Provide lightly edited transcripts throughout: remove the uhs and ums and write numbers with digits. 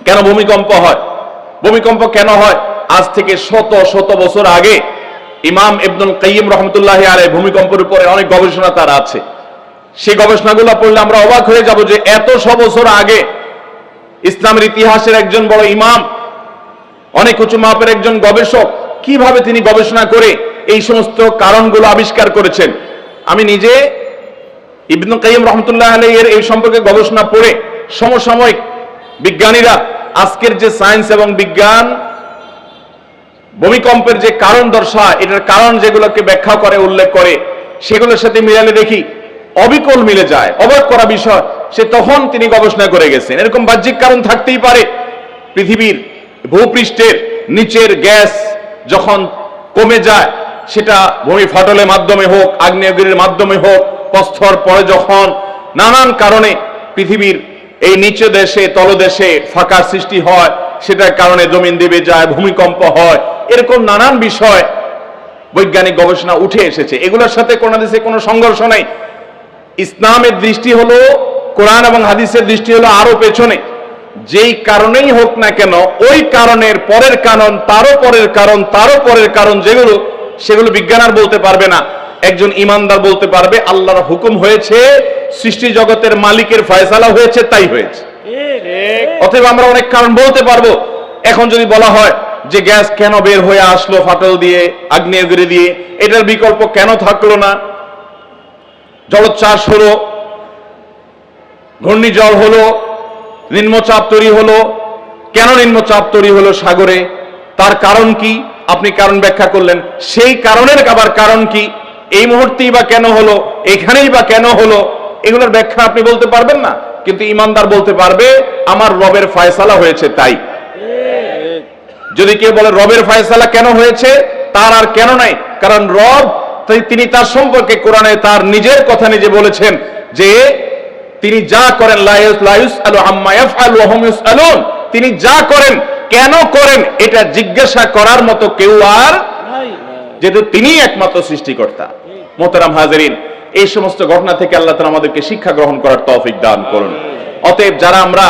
কেন ভূমিকম্প হয়? ভূমিকম্প কেন হয়? আজ থেকে শত শত বছর আগে ইমাম ইবনুল কাইয়িম রাহমাতুল্লাহি আলাইহি ভূমিকম্পের উপরে অনেক গবেষণা তার আছে। সেই গবেষণাগুলো পড়লে আমরা অবাক হয়ে যাব যে এত বছর আগে ইসলামের ইতিহাসের একজন বড় ইমাম, অনেক উঁচু মাপের একজন গবেষক, কিভাবে তিনি গবেষণা করে এই সমস্ত কারণগুলো আবিষ্কার করেছেন। আমি নিজে ইবনুল কাইয়িম রাহমাতুল্লাহি আলাইহি এর এই সম্পর্কে গবেষণা পড়ে সমসাময়িক বিজ্ঞানীরা আজকের যে সায়েন্স এবং বিজ্ঞান ভূমিকম্পের যে কারণ দর্শায়, এটার কারণ যেগুলোকে ব্যাখ্যা করে, উল্লেখ করে, সেগুলোর সাথে মিলালে দেখি অবিকল মিলে যায়। অবাক করা বিষয়, সে তখন তিনি গবেষণা করে গেছেন। এরকম বাহ্যিক কারণ থাকতেই পারে। পৃথিবীর ভূপৃষ্ঠের নিচের গ্যাস যখন কমে যায়, সেটা ভূমি ফাটলের মাধ্যমে হোক, আগ্নেয়গিরির মাধ্যমে হোক, প্রস্তর পরে যখন নানান কারণে পৃথিবীর এই নিচে দেশে তলদেশে ফাঁকার সৃষ্টি হয়, সেটার কারণে জমিন দেবে যায়, ভূমিকম্প হয়। এরকম নানান বিষয় বৈজ্ঞানিক গবেষণা উঠে এসেছে। এগুলোর সাথে কোন হাদিসে কোনো সংঘর্ষ নাই। ইসলামের দৃষ্টি হলো, কোরআন এবং হাদিসের দৃষ্টি হলো আরো পেছনে। যেই কারণেই হোক না কেন, ওই কারণের পরের কারণ, তারও পরের কারণ, তারও পরের কারণ, যেগুলো সেগুলো বিজ্ঞান আর বলতে পারবে না। একজন ইমানদার বলতে পারবে আল্লাহর হুকুম হয়েছে, সৃষ্টি জগতের মালিকের ফয়সালা হয়েছে, তাই হয়েছে। অতএব আমরা অনেক কারণ বলতে পারবো। এখন যদি বলা হয় যে গ্যাস কেন বের হয়ে আসলো ফাটল দিয়ে, আগ্নেয়গিরি দিয়ে, এটার বিকল্প কেন থাকলো না? জলোচ্ছ্বাস হলো, ঘূর্ণিঝড় হলো, নিম্নচাপ তৈরি হলো। কেন নিম্নচাপ তৈরি হলো সাগরে? তার কারণ কি? আপনি কারণ ব্যাখ্যা করলেন। সেই কারণের আবার কারণ কি? এই মুহূর্তেই বা কেন হলো, এখানেই বা কেন হলো? এগুলোর ব্যাখ্যা আপনি বলতে পারবেন না। কিন্তু ইমানদার বলতে পারবে আমার রবের ফয়সালা হয়েছে তাই। যদি কেউ বলে রবের ফয়সালা কেন হয়েছে, তার আর কেন নাই, কারণ রব তিনি তার সম্পর্কে কোরআনে তার নিজের কথা নিজে বলেছেন যে তিনি যা করেন লা ইউসআলু আম্মা ইয়াফআলু ওয়া হুম ইউসআলুন, তিনি যা করেন কেন করেন এটা জিজ্ঞাসা করার মতো কেউ আর নাই, যেহেতু তিনি একমাত্র সৃষ্টিকর্তা। মোহতারাম হাজিরিন, এই সমস্ত ঘটনা থেকে আল্লাহ তাআলা আমাদেরকে শিক্ষা গ্রহণ করার তৌফিক দান করুন। অতএব যারা আমরা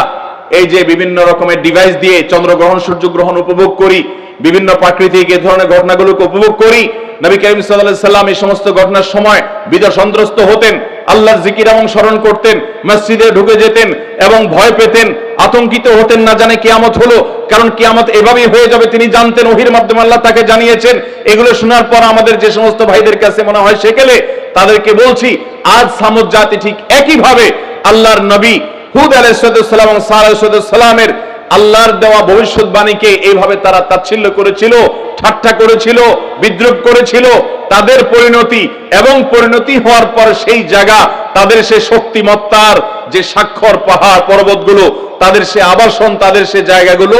এই যে বিভিন্ন রকমের ডিভাইস দিয়ে চন্দ্রগ্রহণ সূর্যগ্রহণ উপভোগ করি, বিভিন্ন প্রাকৃতিক এই ধরনের ঘটনাগুলোকে উপভোগ করি, নবী করিম সাল্লাল্লাহু আলাইহি সাল্লাম এই সমস্ত ঘটনার সময় বিপদসন্ত্রস্ত হতেন, আল্লাহর জিকির এবং স্মরণ করতেন, মসজিদে ঢুকে যেতেন এবং ভয় পেতেন, আতঙ্কিত হতেন, না জানে কিয়ামত হলো। কারণ কিয়ামত এভাবেই হয়ে যাবে তিনি জানতেন, ওহীর মাধ্যমে আল্লাহ তাকে জানিয়েছেন। এগুলো শোনার পর আমাদের যে সমস্ত ভাইদের কাছে মনে হয় সেকেলে, তাদেরকে বলছি আজ সামুদ জাতি ঠিক একইভাবে আল্লাহর নবী হুদ আলাইহিস সালাম এবং সালেহ আলাইহিস সালামের আল্লাহর দেওয়া ভবিষ্যৎবাণীকে এইভাবে তারা তাচ্ছিল্য করেছিল, ঠাট্টা করেছিল, বিদ্রুপ করেছিল। তাদের পরিণতি এবং পরিণতি হওয়ার পর সেই জায়গা, তাদের সে শক্তিমত্তার যে স্বাক্ষর পাহাড় পর্বতগুলো, তাদের সে আবাসন, তাদের সে জায়গাগুলো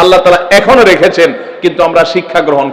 আল্লাহ তাআলা এখনো রেখেছেন। কিন্তু আমরা শিক্ষা গ্রহণ